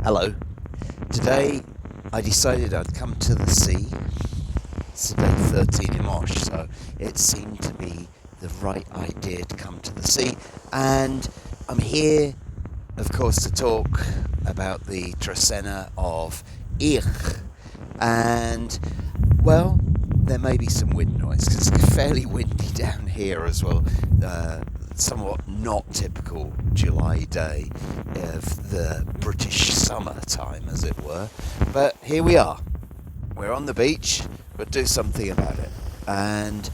Hello. Today I decided I'd come to the sea. It's today 13th of March, so it seemed to be the right idea to come to the sea. And I'm here, of course, to talk about the Trecena of Ich. And, well, there may be some wind noise because it's fairly windy down here as well. Somewhat not typical July day of the British summertime, as it were. But here we are. We're on the beach, but do something about it. And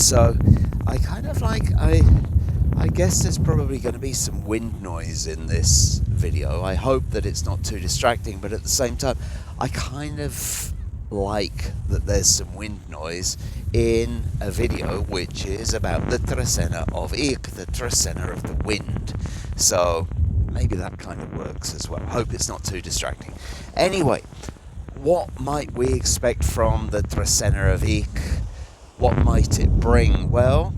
so I kind of like I guess there's probably going to be some wind noise in this video. I hope that it's not too distracting, but at the same time, I kind of like that there's some wind noise in a video which is about the Trecena of Ik, the Trecena of the wind. So maybe that kind of works as well. Hope it's not too distracting. Anyway, what might we expect from the Trecena of Ik? What might it bring? Well,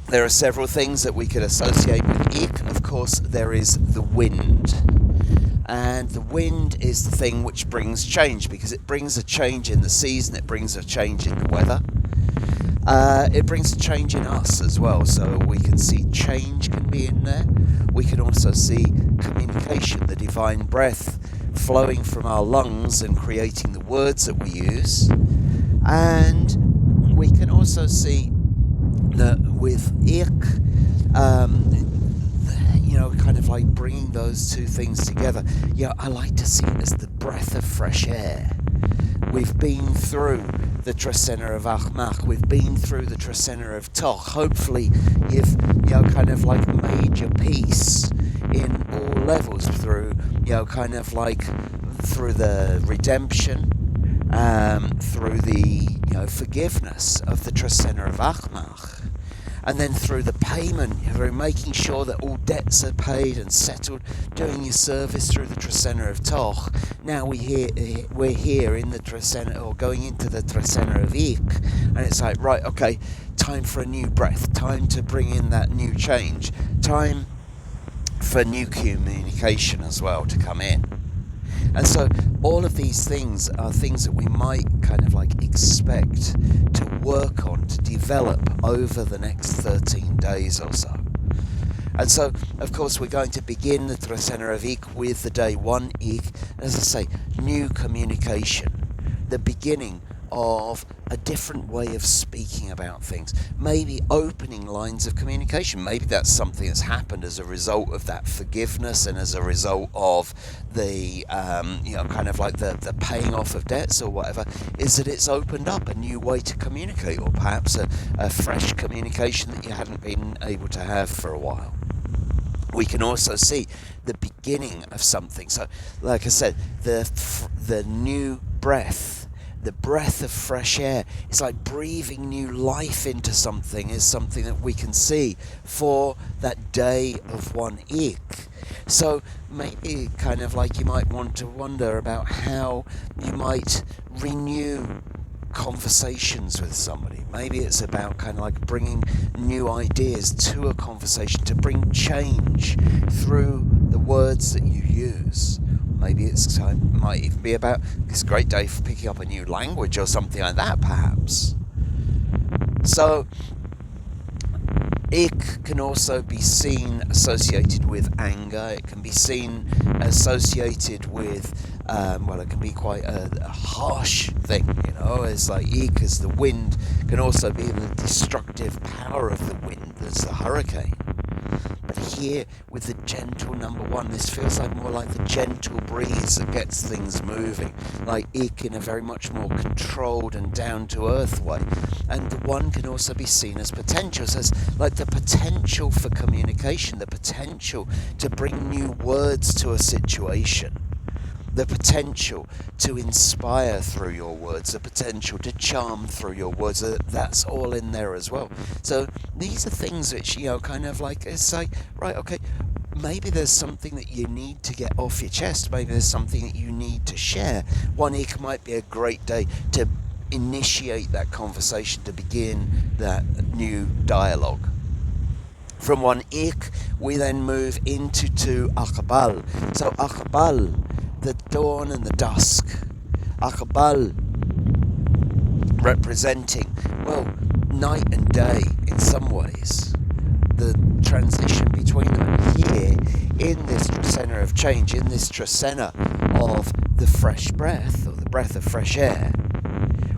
there are several things that we could associate with Ik. Of course, there is the wind. And the wind is the thing which brings change, because it brings a change in the season, it brings a change in the weather. It brings a change in us as well, so we can see change can be in there. We can also see communication, the divine breath flowing from our lungs and creating the words that we use. And we can also see that with Ik, kind of like bringing those two things together. I like to see it as the breath of fresh air. We've been through the Trecena of Akbal, we've been through the Trecena of Toch. Hopefully you've kind of like made your peace in all levels through kind of like through the redemption, through the forgiveness of the Trecena of Akbal. And then through the payment, through making sure that all debts are paid and settled, doing your service through the Trecena of Toch. Now we're here in the Trecena, or going into the Trecena of Ik, and it's like, right, okay, time for a new breath, time to bring in that new change, time for new communication as well to come in. And so all of these things are things that we might kind of like expect to work on, to develop over the next 13 days or so. And so, of course, we're going to begin the Trecena of Ik with the day 1 Ik, as I say, new communication, the beginning of a different way of speaking about things, maybe opening lines of communication. Maybe that's something that's happened as a result of that forgiveness and as a result of the kind of like the paying off of debts or whatever, is that it's opened up a new way to communicate, or perhaps a fresh communication that you hadn't been able to have for a while. We can also see the beginning of something. So like I said, the new breath, the breath of fresh air, it's like breathing new life into something, is something that we can see for that day of 1 Ik. So maybe kind of like you might want to wonder about how you might renew conversations with somebody. Maybe it's about kind of like bringing new ideas to a conversation, to bring change through the words that you use. Maybe it might even be about this great day for picking up a new language or something like that, perhaps. So Ik can also be seen associated with anger. It can be seen associated with, it can be quite a harsh thing, It's like Ik as the wind can also be the destructive power of the wind as the hurricane. But here, with the gentle number 1, this feels like more like the gentle breeze that gets things moving, like Ik in a very much more controlled and down-to-earth way. And the 1 can also be seen as potential, so it's like the potential for communication, the potential to bring new words to a situation, the potential to inspire through your words, the potential to charm through your words. That's all in there as well. So these are things which, kind of like, it's like, right, okay, maybe there's something that you need to get off your chest. Maybe there's something that you need to share. 1 Ik might be a great day to initiate that conversation, to begin that new dialogue. From one ik, we then move into two Akbal. So Akbal, the dawn and the dusk. Akbal representing, well, night and day in some ways. The transition between them. And here, in this Trecena of change, in this Trecena of the fresh breath, or the breath of fresh air,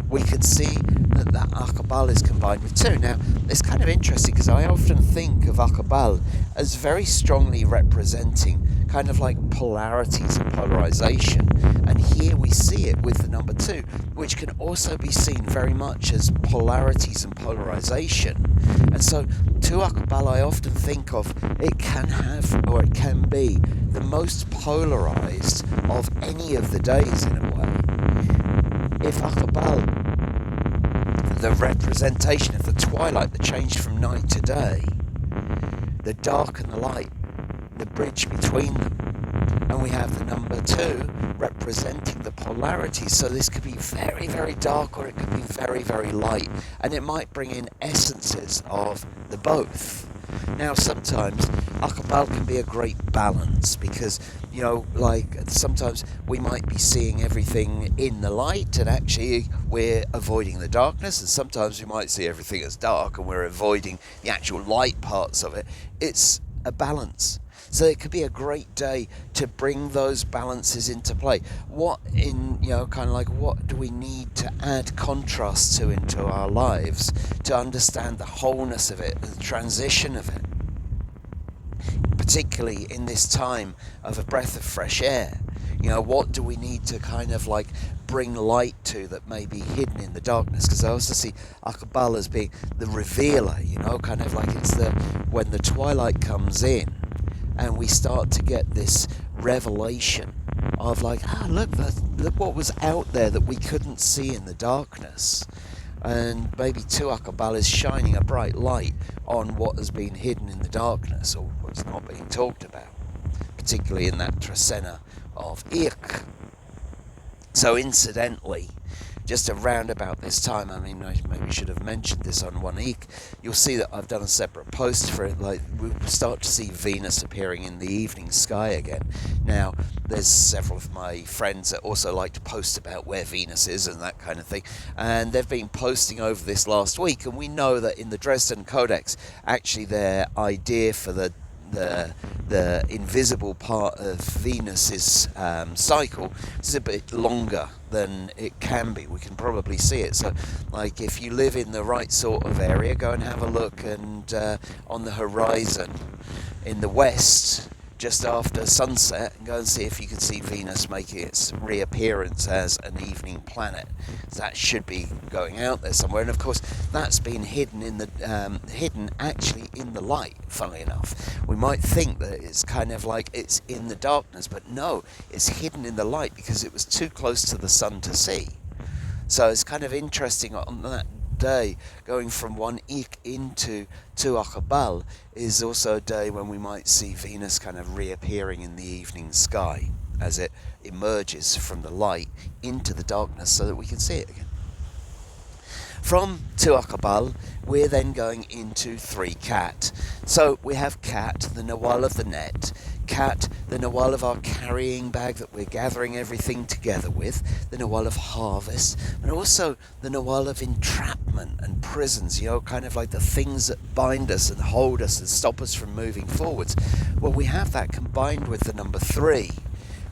we can see that Akbal is combined with two. Now, it's kind of interesting because I often think of Akbal as very strongly representing kind of like polarities and polarization. And here we see it with the number two, which can also be seen very much as polarities and polarization. And so, to Akbal, I often think of it can have, or it can be, the most polarized of any of the days in a way. If Akbal, the representation of the twilight, the change from night to day, the dark and the light, the bridge between them, and we have the number two representing the polarity. So this could be very, very dark, or it could be very, very light, and it might bring in essences of the both. Now, sometimes Akbal can be a great balance because, you know, like sometimes we might be seeing everything in the light and actually we're avoiding the darkness, and sometimes we might see everything as dark and we're avoiding the actual light parts of it. It's a balance. So it could be a great day to bring those balances into play. What do we need to add contrast to into our lives to understand the wholeness of it, the transition of it? Particularly in this time of a breath of fresh air. You know, what do we need to kind of like bring light to that may be hidden in the darkness? Because I also see Akbal as being the revealer, you know, kind of like it's when the twilight comes in and we start to get this revelation of like, look what was out there that we couldn't see in the darkness. And maybe too, Akbal is shining a bright light on what has been hidden in the darkness, or what's not being talked about, particularly in that Trecena of Ik. So incidentally, just around about this time, I mean, I maybe should have mentioned this on one Ik, you'll see that I've done a separate post for it. Like, we'll start to see Venus appearing in the evening sky again. Now, there's several of my friends that also like to post about where Venus is and that kind of thing, and they've been posting over this last week, and we know that in the Dresden Codex, actually their idea for the invisible part of Venus's cycle is a bit longer than it can be. We can probably see it. So, like, if you live in the right sort of area, go and have a look, and on the horizon in the west, just after sunset, and go and see if you can see Venus making its reappearance as an evening planet. So that should be going out there somewhere, and of course that's been hidden in the hidden actually in the light. Funnily enough, we might think that it's kind of like it's in the darkness, but no, it's hidden in the light because it was too close to the sun to see. So it's kind of interesting on that day, going from one Ik into two Akbal is also a day when we might see Venus kind of reappearing in the evening sky as it emerges from the light into the darkness so that we can see it again. From two Akbal, we're then going into three Kat. So we have Kat, the Nawal of the net, Kat, the Nawal of our carrying bag that we're gathering everything together with, the Nawal of harvest, and also the Nawal of entrapment and prisons, you know, kind of like the things that bind us and hold us and stop us from moving forwards. Well, we have that combined with the number three,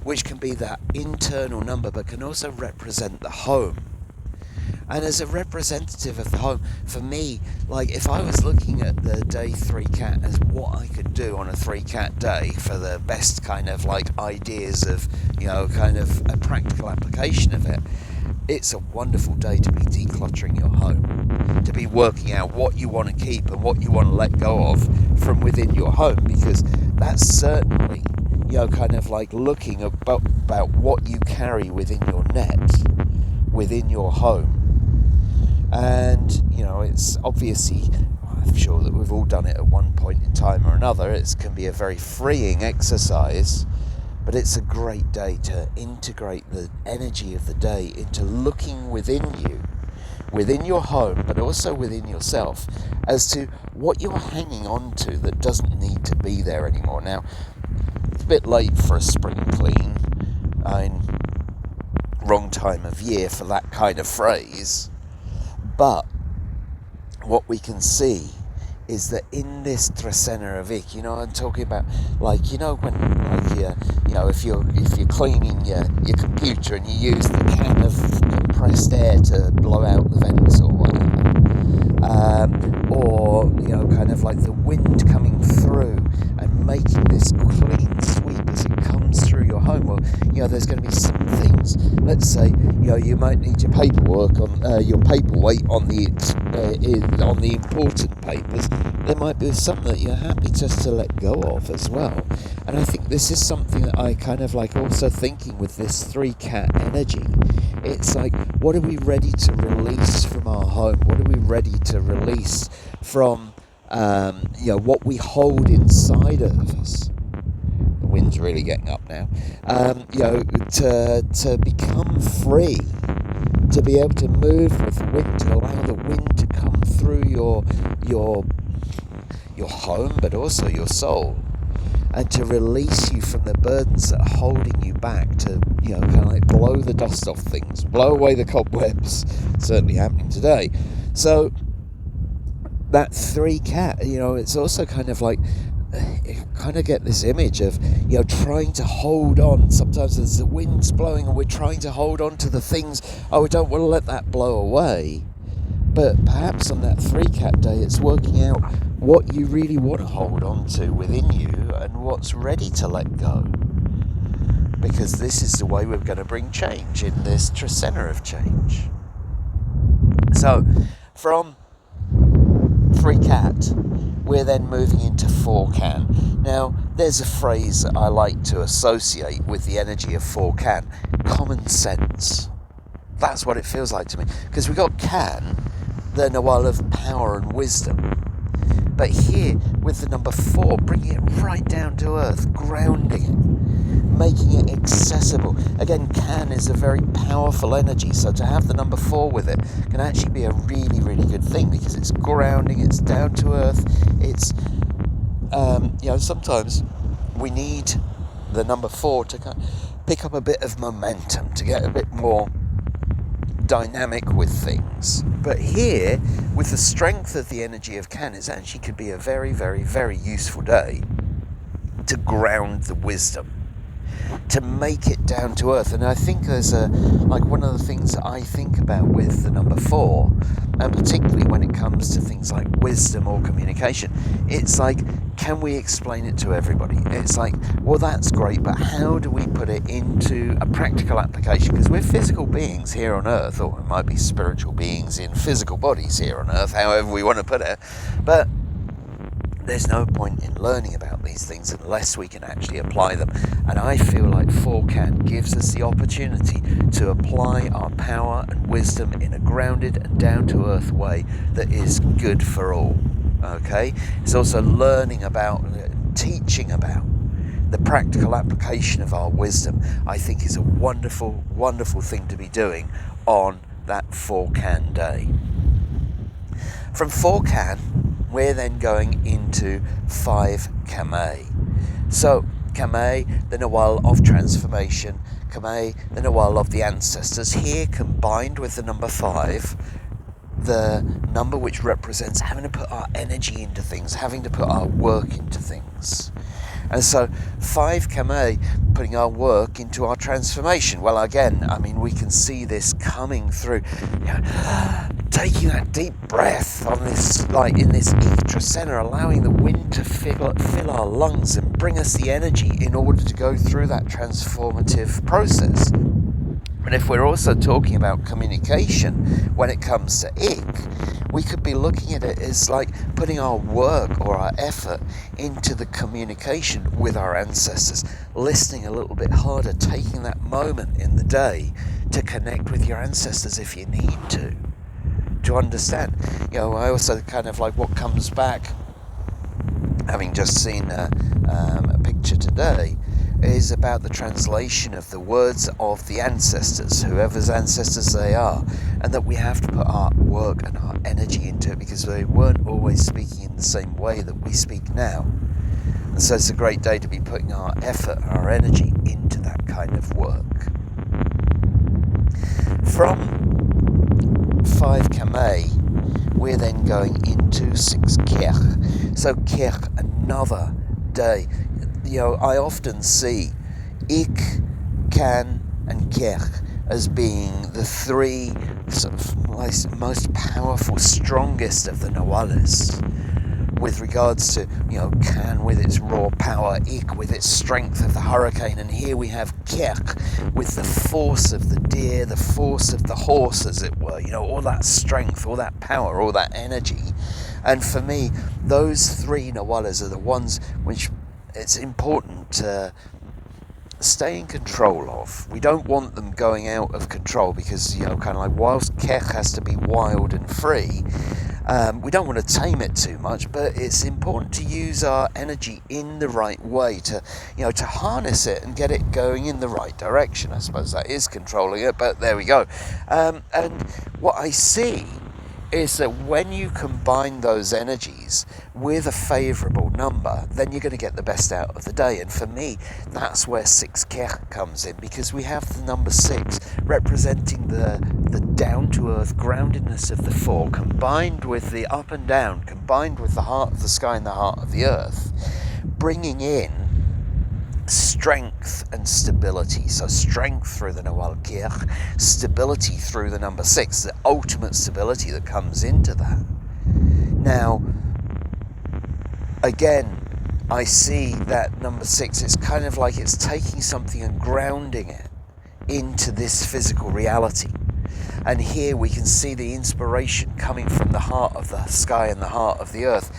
which can be that internal number but can also represent the home. And as a representative of the home, for me, like if I was looking at the day 3 Kat as what I could do on a 3 Kat day for the best kind of like ideas of, you know, kind of a practical application of it, it's a wonderful day to be decluttering your home, to be working out what you want to keep and what you want to let go of from within your home, because that's certainly, you know, kind of like looking about what you carry within your net, within your home. And, you know, it's obviously, I'm sure that we've all done it at one point in time or another. It can be a very freeing exercise, but it's a great day to integrate the energy of the day into looking within you within your home, but also within yourself, as to what you're hanging on to that doesn't need to be there anymore. Now, it's a bit late for a spring clean. Wrong time of year for that kind of phrase. But what we can see is that in this Trecena of Ik, I'm talking about, when, if you're cleaning your computer and you use the can of compressed air to blow out the vents or whatever, or kind of like the wind coming through and making this clean sweep as it comes through your home. Well, there's going to be some things. Let's say, you might need your paperwork on your paperweight on the important papers. There might be some that you're happy just to let go of as well. And I think this is something that I kind of like also thinking with this 3-cat energy. It's like, what are we ready to release from our home? What are we ready to release from, what we hold inside of us? The wind's really getting up now. To become free, to be able to move with the wind, to allow the wind to come through your home, but also your soul, and to release you from the burdens that are holding you back, to kind of like blow the dust off things, blow away the cobwebs. Certainly happening today. So that 3-cat, it's also kind of like, you kind of get this image of trying to hold on. Sometimes as the wind's blowing and we're trying to hold on to the things, we don't want to let that blow away. But perhaps on that 3-cat day, it's working out what you really want to hold on to within you and what's ready to let go. Because this is the way we're going to bring change in this Trecena of change. So, from 3-cat, we're then moving into 4-can. Now, there's a phrase that I like to associate with the energy of 4-can: common sense. That's what it feels like to me. Because we've got can, the Nawal of power and wisdom. But here, with the number 4, bringing it right down to earth, grounding it, making it accessible. Again, can is a very powerful energy, so to have the number 4 with it can actually be a really, really good thing, because it's grounding, it's down to earth, it's, sometimes we need the number 4 to kind of pick up a bit of momentum, to get a bit more dynamic with things. But here, with the strength of the energy of can, it actually could be a very, very, very useful day to ground the wisdom, to make it down to earth. And I think there's one of the things that I think about with the number 4, and particularly when it comes to things like wisdom or communication, it's like, can we explain it to everybody? It's like, well, that's great, but how do we put it into a practical application? Because we're physical beings here on earth, or we might be spiritual beings in physical bodies here on earth, however we want to put it. But there's no point in learning about these things unless we can actually apply them. And I feel like 4-can gives us the opportunity to apply our power and wisdom in a grounded and down-to-earth way that is good for all. Okay? It's also learning about, teaching about the practical application of our wisdom. I think is a wonderful, wonderful thing to be doing on that 4-can day. From 4-can, we're then going into 5 Kame. So, Kame, the Nawal of transformation, Kame, the Nawal of the ancestors, here combined with the number 5, the number which represents having to put our energy into things, having to put our work into things. And so 5 Kame, putting our work into our transformation. Well, again, we can see this coming through. Taking that deep breath on this, in this Trecena, allowing the wind to fill our lungs and bring us the energy in order to go through that transformative process. And if we're also talking about communication when it comes to Ik, we could be looking at it as like putting our work or our effort into the communication with our ancestors, listening a little bit harder, taking that moment in the day to connect with your ancestors if you need to understand. I also kind of like what comes back, having just seen a picture today, is about the translation of the words of the ancestors, whoever's ancestors they are, and that we have to put our work and our energy into it because they weren't always speaking in the same way that we speak now. And so it's a great day to be putting our effort and our energy into that kind of work. From 5 Kame, we're then going into 6 Kech. So Kech, another day. I often see Ik, Kan, and Kech as being the three sort of most powerful, strongest of the Nawales. With regards to, Kan with its raw power, Ik with its strength of the hurricane, and here we have Kech with the force of the deer, the force of the horse, as it were, all that strength, all that power, all that energy. And for me, those three Nawales are the ones which it's important to stay in control of. We don't want them going out of control because, whilst Kech has to be wild and free, we don't want to tame it too much, but it's important to use our energy in the right way to harness it and get it going in the right direction. I suppose that is controlling it, but there we go. And what I see is that when you combine those energies with a favourable number, then you're going to get the best out of the day. And for me, that's where 6 Kech comes in, because we have the number 6 representing the down-to-earth groundedness of the 4, combined with the up and down, combined with the heart of the sky and the heart of the earth, bringing in strength and stability. So strength through the Nawal Kech, stability through the number 6, the ultimate stability that comes into that. Now, again, I see that number 6, it's kind of like it's taking something and grounding it into this physical reality. And here we can see the inspiration coming from the heart of the sky and the heart of the earth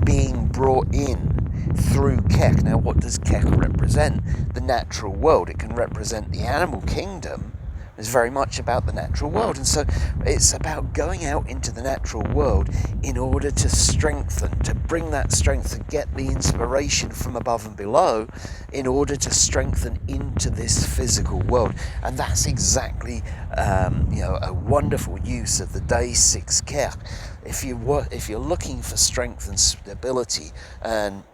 being brought in through Kech. Now, what does Kech represent? The natural world. It can represent the animal kingdom. It's very much about the natural world. And so it's about going out into the natural world in order to strengthen, to bring that strength, to get the inspiration from above and below in order to strengthen into this physical world. And that's exactly, a wonderful use of the day 6 Kech. If you're looking for strength and stability, and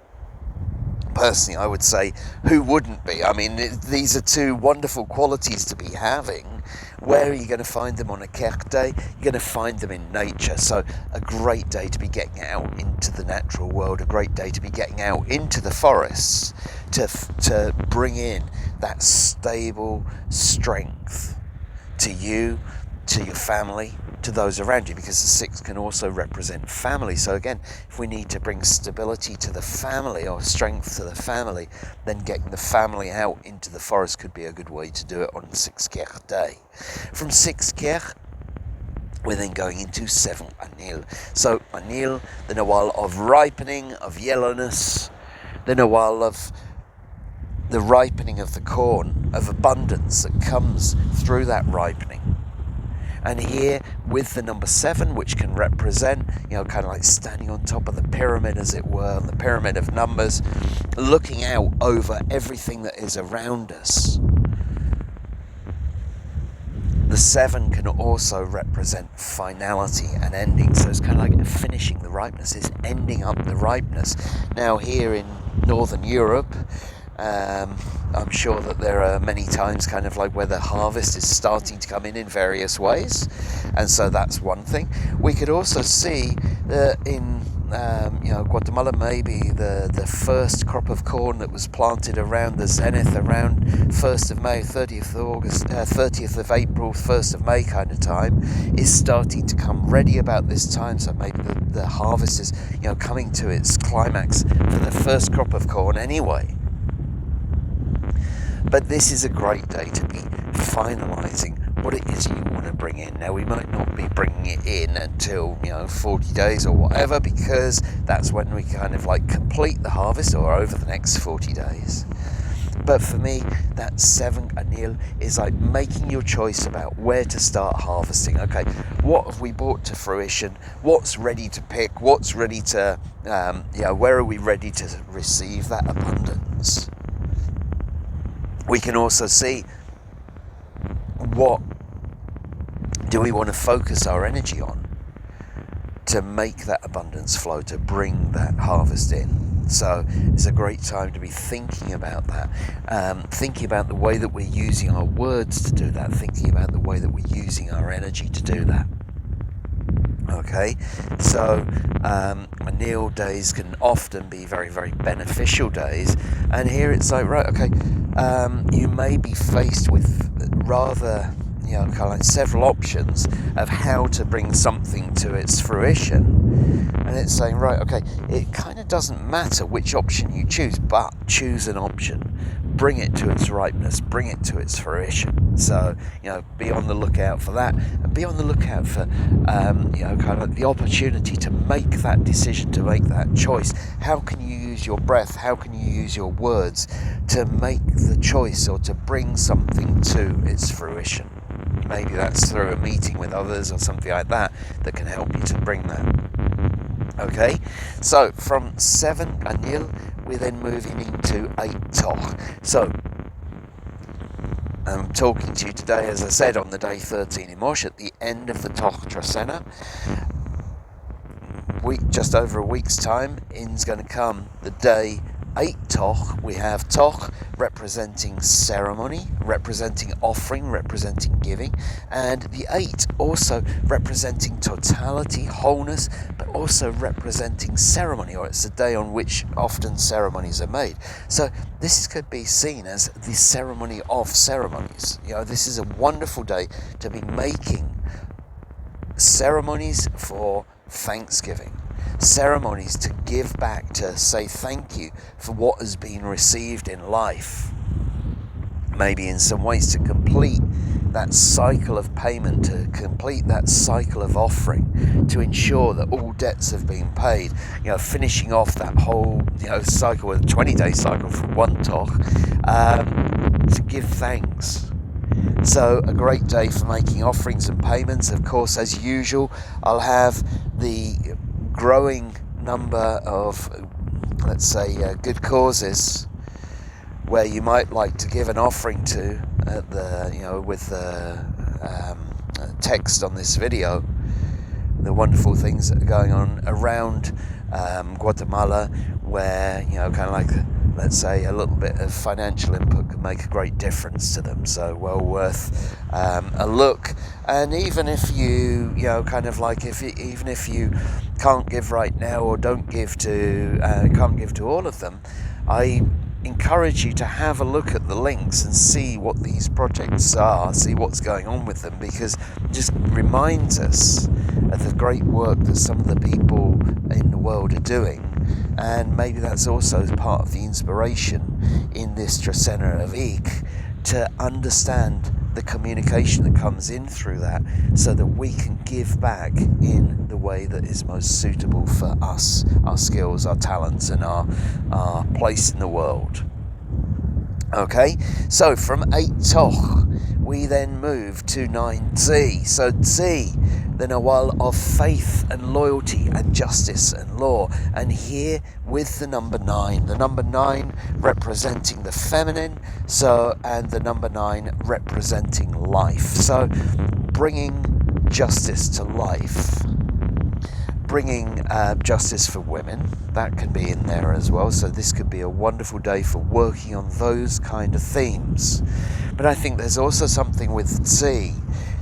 personally, I would say, who wouldn't be? I mean, these are two wonderful qualities to be having. Where are you going to find them on a Kech day? You're going to find them in nature. So a great day to be getting out into the natural world, a great day to be getting out into the forests to bring in that stable strength to you, to your family, to those around you, because the 6 can also represent family. So again, if we need to bring stability to the family or strength to the family, then getting the family out into the forest could be a good way to do it on 6 Kech day. From 6 Kech, we're then going into 7 Anil. So Anil, the Nawal of ripening, of yellowness, the Nawal of the ripening of the corn, of abundance that comes through that ripening. And here with the number 7, which can represent, kind of like standing on top of the pyramid, as it were, the pyramid of numbers, looking out over everything that is around us. The 7 can also represent finality and ending. So it's kind of like finishing the ripeness, it's ending up the ripeness. Now here in Northern Europe, I'm sure that there are many times kind of like where the harvest is starting to come in various ways, and so that's one thing. We could also see that in Guatemala, maybe the first crop of corn that was planted around the zenith, around 1st of May, 30th of August, 30th of April, 1st of May kind of time, is starting to come ready about this time. So maybe the harvest is coming to its climax for the first crop of corn anyway. But this is a great day to be finalising what it is you want to bring in. Now, we might not be bringing it in until 40 days or whatever, because that's when we kind of like complete the harvest, or over the next 40 days. But for me, that 7 Anil is like making your choice about where to start harvesting. Okay, what have we brought to fruition? What's ready to pick? What's ready to, where are we ready to receive that abundance? We can also see what do we want to focus our energy on to make that abundance flow, to bring that harvest in. So it's a great time to be thinking about that, thinking about the way that we're using our words to do that, thinking about the way that we're using our energy to do that. Okay, so anneal days can often be very, very beneficial days, and here it's like, right, okay, you may be faced with rather, kind of like several options of how to bring something to its fruition, and it's saying, right, okay, it kind of doesn't matter which option you choose, but choose an option. Bring it to its ripeness, bring it to its fruition. So, be on the lookout for that, and be on the lookout for, kind of the opportunity to make that decision, to make that choice. How can you use your breath? How can you use your words to make the choice or to bring something to its fruition? Maybe that's through a meeting with others or something like that can help you to bring that. Okay, so from 7 anil, we're then moving into 8 toch. So I'm talking to you today, as I said, on the day 13 in Mosh, at the end of the toch Trecena. Just over a week's time, in's going to come the day 8 toch. We have toch representing ceremony, representing offering, representing giving, and the 8 also representing totality, wholeness, but also representing ceremony, or it's a day on which often ceremonies are made. So this could be seen as the ceremony of ceremonies. This is a wonderful day to be making ceremonies for Thanksgiving, ceremonies to give back, to say thank you for what has been received in life. Maybe in some ways to complete that cycle of payment, to complete that cycle of offering, to ensure that all debts have been paid, finishing off that whole cycle, a 20-day cycle from one toch, to give thanks. So a great day for making offerings and payments. Of course, as usual, I'll have the growing number of, let's say, good causes where you might like to give an offering to at the, with the text on this video, the wonderful things that are going on around Guatemala, where, kind of like, let's say, a little bit of financial input could make a great difference to them. So well worth a look. And even if you, kind of like, even if you can't give right now or can't give to all of them, I encourage you to have a look at the links and see what these projects are, see what's going on with them, because it just reminds us of the great work that some of the people in the world are doing. And maybe that's also part of the inspiration in this Trecena of Ik, to understand the communication that comes in through that, so that we can give back in the way that is most suitable for us, our skills, our talents, and our place in the world. Okay, so from 8 toch, we then move to 9 Tzi. So Tzi, the Nawal of faith and loyalty and justice and law. And here with the number 9. The number 9 representing the feminine, and the number 9 representing life. So bringing justice to life. Bringing justice for women, that can be in there as well. So this could be a wonderful day for working on those kind of themes. But I think there's also something with Tzi.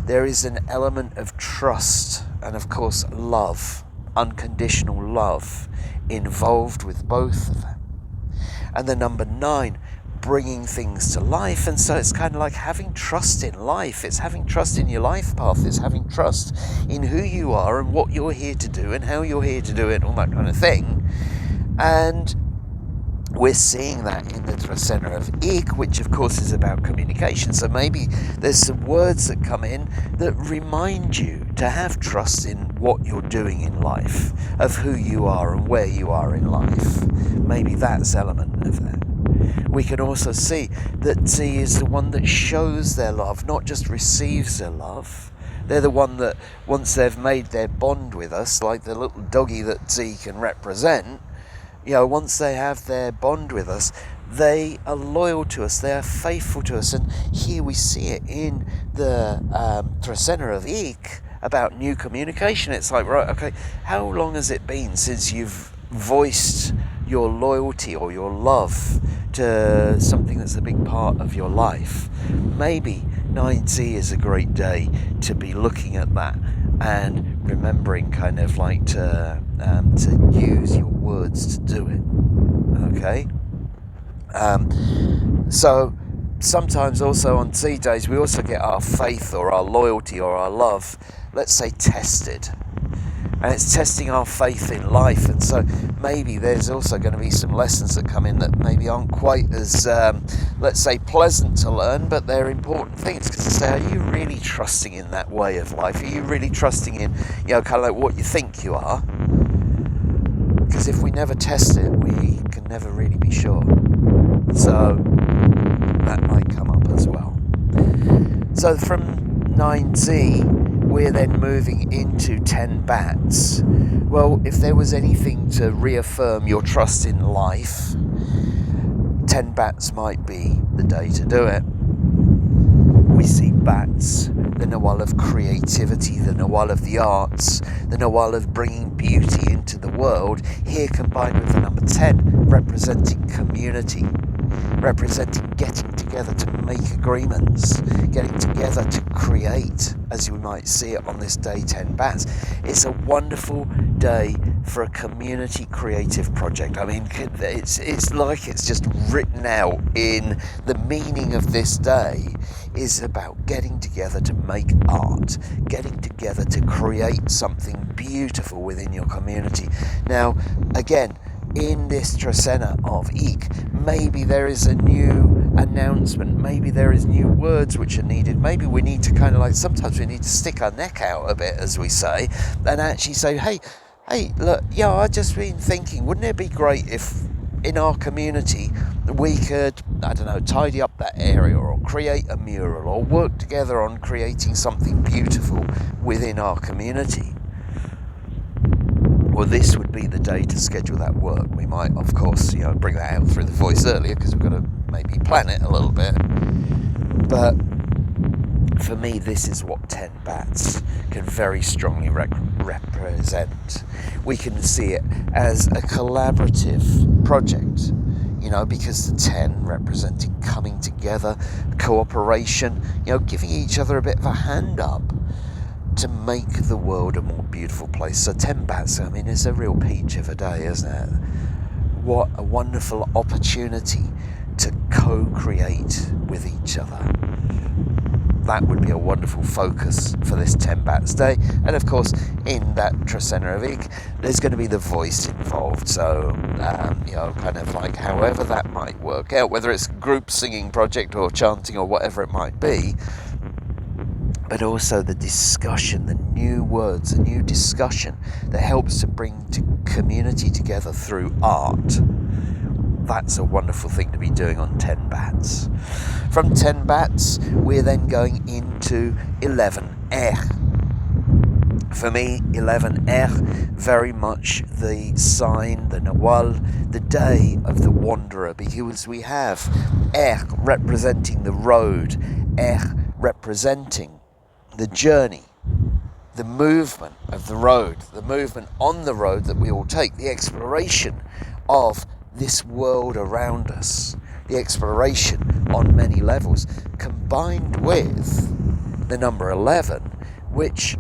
There is an element of trust and, of course, love, unconditional love, involved with both of them. And the number 9, bringing things to life. And so it's kind of like having trust in life. It's having trust in your life path. It's having trust in who you are and what you're here to do and how you're here to do it, all that kind of thing. And we're seeing that in the Trecena of Ik, which of course is about communication. So maybe there's some words that come in that remind you to have trust in what you're doing in life, of who you are and where you are in life. Maybe that's element of that. We can also see that Tzi is the one that shows their love, not just receives their love. They're the one that, once they've made their bond with us, like the little doggy that Tzi can represent, once they have their bond with us, They are loyal to us, they are faithful to us, and here we see it in the Trecena of Ik about new communication. It's like, right, okay, how long has it been since you've voiced your loyalty or your love to something that's a big part of your life? Maybe 9Z is a great day to be looking at that and remembering kind of like to use your words to do it. Okay? So sometimes also on Z days we also get our faith or our loyalty or our love, let's say, tested. And it's testing our faith in life, and so maybe there's also going to be some lessons that come in that maybe aren't quite as, let's say, pleasant to learn, but they're important things, because they say, are you really trusting in that way of life? Are you really trusting in, kind of like what you think you are? Because if we never test it, we can never really be sure. So that might come up as well. So from 9Z, we're then moving into 10 Batz. Well, if there was anything to reaffirm your trust in life, 10 Batz might be the day to do it. We see Batz, the Nawal of creativity, the Nawal of the arts, the Nawal of bringing beauty into the world, here combined with the number 10, representing community, representing getting together to make agreements, getting together to create, as you might see it on this day 10 Batz. It's a wonderful day for a community creative project. I mean, it's like it's just written out in the meaning of this day is about getting together to make art, getting together to create something beautiful within your community. Now, again, in this Trecena of Ik, maybe there is a new announcement, maybe there is new words which are needed, maybe we need to kind of like, sometimes we need to stick our neck out a bit, as we say, and actually say, hey, look, I've just been thinking, wouldn't it be great if in our community we could, I don't know, tidy up that area or create a mural or work together on creating something beautiful within our community? Well, this would be the day to schedule that work. We might, of course, bring that out through the voice earlier, because we've got to maybe plan it a little bit. But for me, this is what 10 Batz can very strongly represent. We can see it as a collaborative project, because the 10 representing coming together, cooperation, giving each other a bit of a hand up to make the world a more beautiful place. So 10 Batz, I mean, it's a real peach of a day, isn't it? What a wonderful opportunity to co-create with each other. That would be a wonderful focus for this 10 Batz day. And of course, in that Trecena of Ik, there's going to be the voice involved. So, kind of like however that might work out, whether it's a group singing project or chanting or whatever it might be, but also the discussion, the new words, the new discussion that helps to bring community together through art. That's a wonderful thing to be doing on 10 Batz. From 10 Batz, we're then going into 11th. For me, 11th, very much the sign, the Nawal, the day of the wanderer, because we have representing the road, representing the journey, the movement of the road, the movement on the road that we all take, the exploration of this world around us, the exploration on many levels, combined with the number 11, which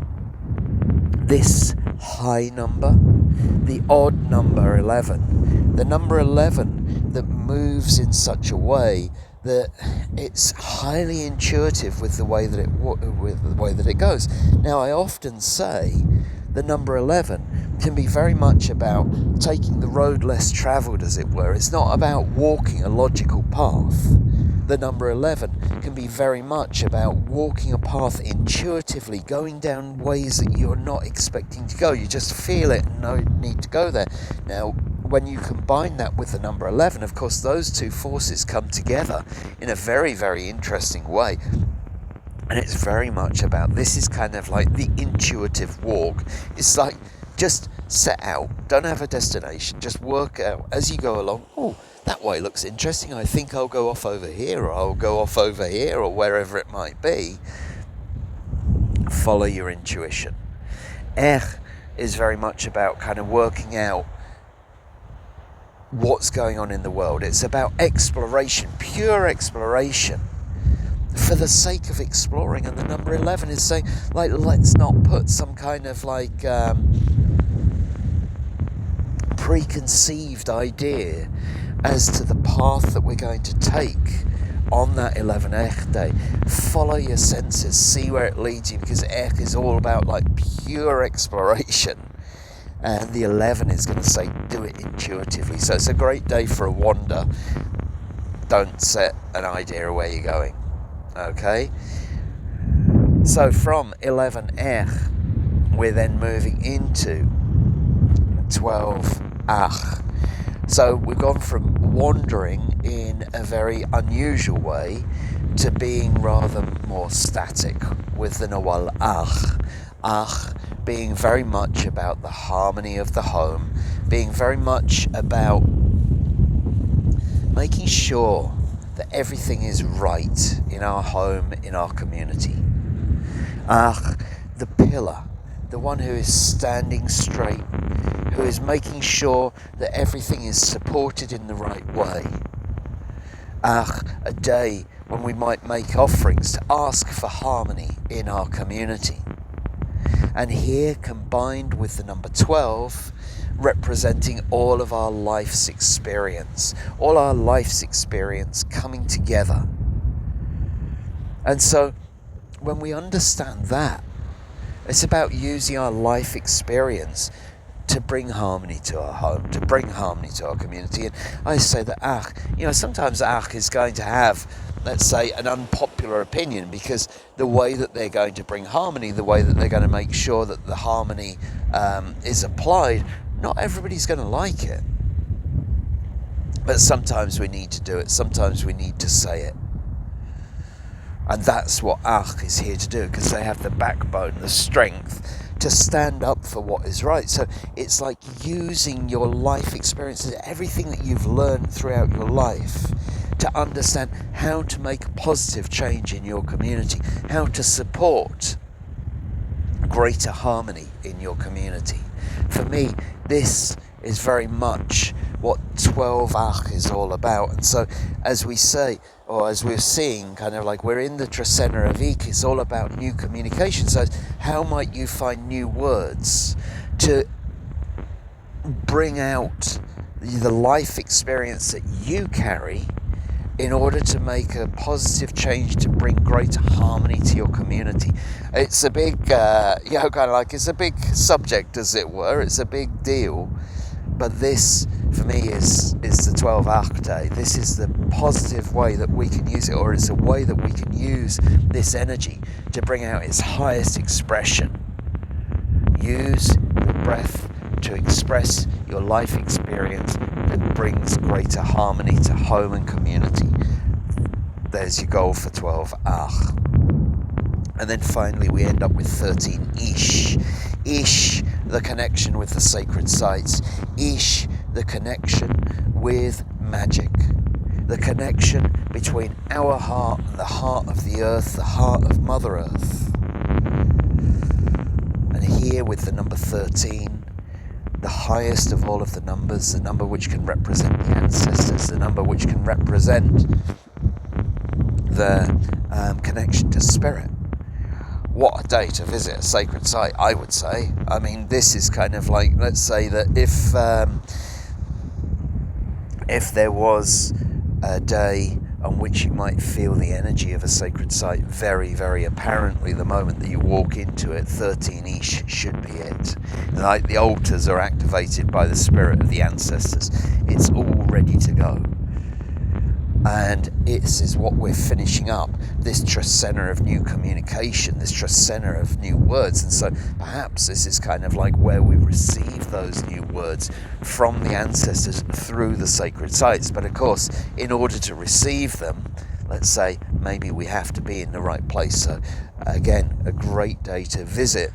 this high number, the odd number 11, the number 11 that moves in such a way that it's highly intuitive with the way that it goes. Now, I often say the number 11 can be very much about taking the road less travelled, as it were. It's not about walking a logical path. The number 11 can be very much about walking a path intuitively, going down ways that you're not expecting to go. You just feel it and no need to go there. Now, when you combine that with the number 11, of course, those two forces come together in a very, very interesting way. And it's very much about, this is kind of like the intuitive walk. It's like, just set out, don't have a destination, just work out as you go along. Oh, that way looks interesting. I think I'll go off over here, or I'll go off over here, or wherever it might be. Follow your intuition. Is very much about kind of working out what's going on in the world. It's about exploration, pure exploration, for the sake of exploring. And the number 11 is saying, like, let's not put some kind of like preconceived idea as to the path that we're going to take on that 11th day. Follow your senses, see where it leads you, because is all about like pure exploration. And the 11 is going to say, do it intuitively. So it's a great day for a wander. Don't set an idea of where you're going. Okay? So from 11 we're then moving into 12 So we've gone from wandering in a very unusual way to being rather more static with the Nawal being very much about the harmony of the home, being very much about making sure that everything is right in our home, in our community. The pillar, the one who is standing straight, who is making sure that everything is supported in the right way. A day when we might make offerings to ask for harmony in our community. And here, combined with the number 12, representing all of our life's experience, coming together. And so, when we understand that, it's about using our life experience to bring harmony to our home, to bring harmony to our community. And I say that sometimes is going to have, let's say, an unpopular opinion, because the way that they're going to bring harmony, the way that they're going to make sure that the harmony is applied, not everybody's going to like it. But sometimes we need to do it, sometimes we need to say it. And that's what is here to do, because they have the backbone, the strength to stand up for what is right. So it's like using your life experiences, everything that you've learned throughout your life, to understand how to make a positive change in your community, how to support greater harmony in your community. For me, this is very much what 12 is all about. And so, as we say, or as we're seeing, kind of like we're in the Trecena of Ik, it's all about new communication. So how might you find new words to bring out the life experience that you carry in order to make a positive change, to bring greater harmony to your community? It's a big, it's a big subject, as it were. It's a big deal. But this, for me, is the 12 day. This is the positive way that we can use it, or it's a way that we can use this energy to bring out its highest expression. Use the breath to express your life experience that brings greater harmony to home and community. There's your goal for 12 And then finally we end up with 13 Ish. Ish, the connection with the sacred sites. Ish, the connection with magic. The connection between our heart and the heart of the earth, the heart of Mother Earth. And here with the number 13, the highest of all of the numbers, the number which can represent the ancestors, the number which can represent the connection to spirit. What a day to visit a sacred site, I would say. I mean, this is kind of like, let's say that if there was a day on which you might feel the energy of a sacred site very, very apparently the moment that you walk into it, 13 Ish should be it. Like the altars are activated by the spirit of the ancestors. It's all ready to go. And this is what we're finishing up, this Trecena of new communication, this Trecena of new words. And so perhaps this is kind of like where we receive those new words from the ancestors through the sacred sites. But of course, in order to receive them, let's say, maybe we have to be in the right place. So again, a great day to visit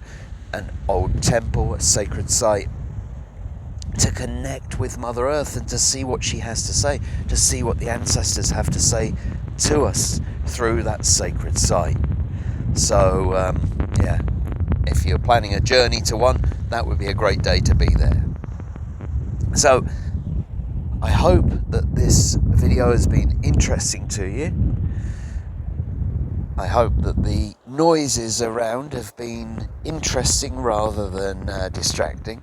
an old temple, a sacred site, to connect with Mother Earth and to see what she has to say, to see what the ancestors have to say to us through that sacred site. So, yeah, if you're planning a journey to one, that would be a great day to be there. So, I hope that this video has been interesting to you. I hope that the noises around have been interesting rather than distracting.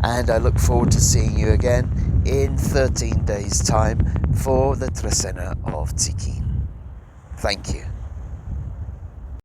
And I look forward to seeing you again in 13 days' time for the Trecena of Tz'ikin. Thank you.